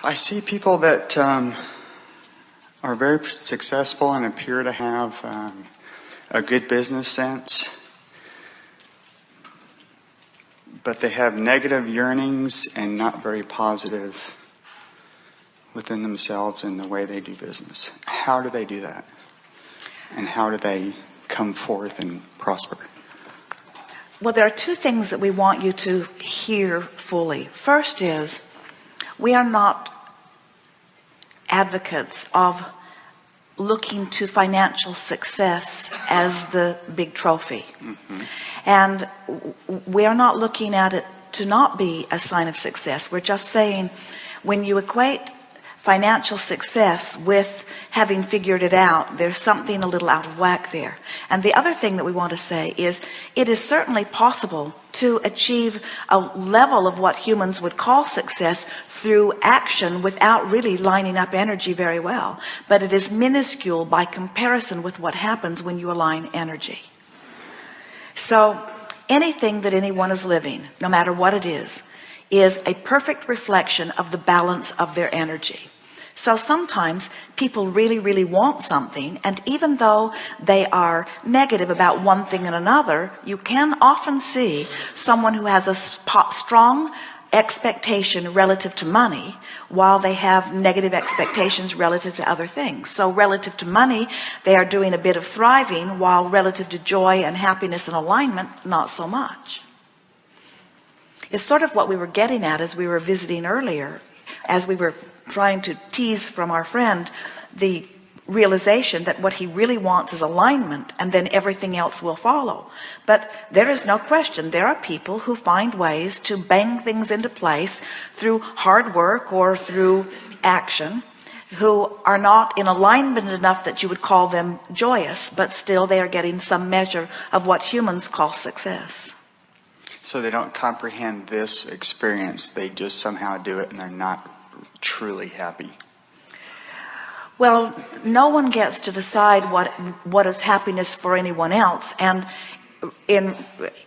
I see people that are very successful and appear to have a good business sense, but they have negative yearnings and not very positive within themselves in the way they do business. How do they do that? And how do they come forth and prosper? Well, there are two things that we want you to hear fully. First is, we are not advocates of looking to financial success as the big trophy. And we are not looking at it to not be a sign of success. We're just saying, when you equate financial success with having figured it out, there's something a little out of whack there. And the other thing that we want to say is, it is certainly possible to achieve a level of what humans would call success through action without really lining up energy very well. But it is minuscule by comparison with what happens when you align energy. So anything that anyone is living, no matter what it is a perfect reflection of the balance of their energy. So sometimes people really want something, and even though they are negative about one thing and another, you can often see someone who has a strong expectation relative to money while they have negative expectations relative to other things. So relative to money, they are doing a bit of thriving, while relative to joy and happiness and alignment, not so much. It's sort of what we were getting at as we were visiting earlier, as we were trying to tease from our friend the realization that what he really wants is alignment, and then everything else will follow. But there is no question, there are people who find ways to bang things into place through hard work or through action, who are not in alignment enough that you would call them joyous, but still they are getting some measure of what humans call success. So they don't comprehend this experience, they just somehow do it and they're not truly happy. Well, no one gets to decide what is happiness for anyone else, and in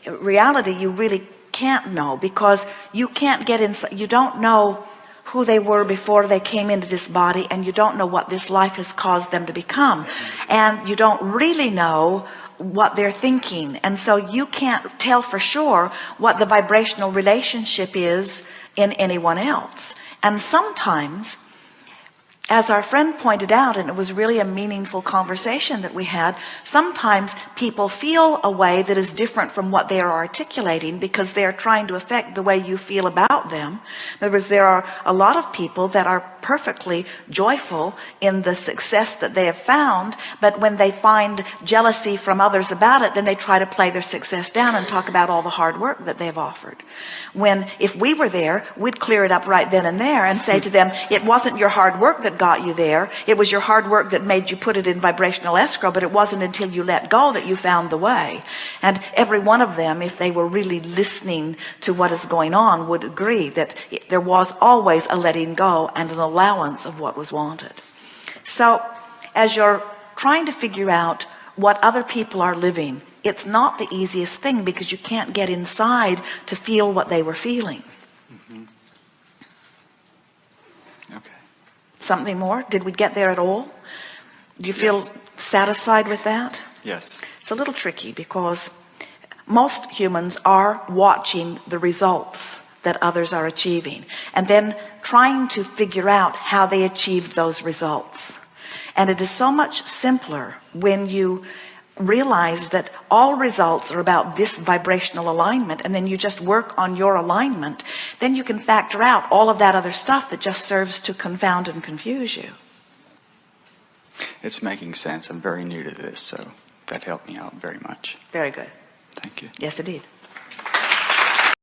reality you really can't know, because you can't get inside. You don't know who they were before they came into this body, and you don't know what this life has caused them to become, and you don't really know what they're thinking, and so you can't tell for sure what the vibrational relationship is in anyone else. And sometimes, as our friend pointed out, and it was really a meaningful conversation that we had, sometimes people feel a way that is different from what they are articulating because they're trying to affect the way you feel about them. In other words, there are a lot of people that are perfectly joyful in the success that they have found, but when they find jealousy from others about it, then they try to play their success down and talk about all the hard work that they've offered. When if we were there, we'd clear it up right then and there and say to them, it wasn't your hard work that got you there, it was your hard work that made you put it in vibrational escrow, but it wasn't until you let go that you found the way. And every one of them, if they were really listening to what is going on, would agree that there was always a letting go and an allowance of what was wanted. So as you're trying to figure out what other people are living, it's not the easiest thing, because you can't get inside to feel what they were feeling. Something more? Did we get there at all? Do you feel satisfied with that? Yes. It's a little tricky, because most humans are watching the results that others are achieving and then trying to figure out how they achieved those results. And it is so much simpler when you realize that all results are about this vibrational alignment, and then you just work on your alignment. Then you can factor out all of that other stuff that just serves to confound and confuse you. It's making sense. I'm very new to this, so that helped me out very much. Very good. Thank you. Yes, indeed.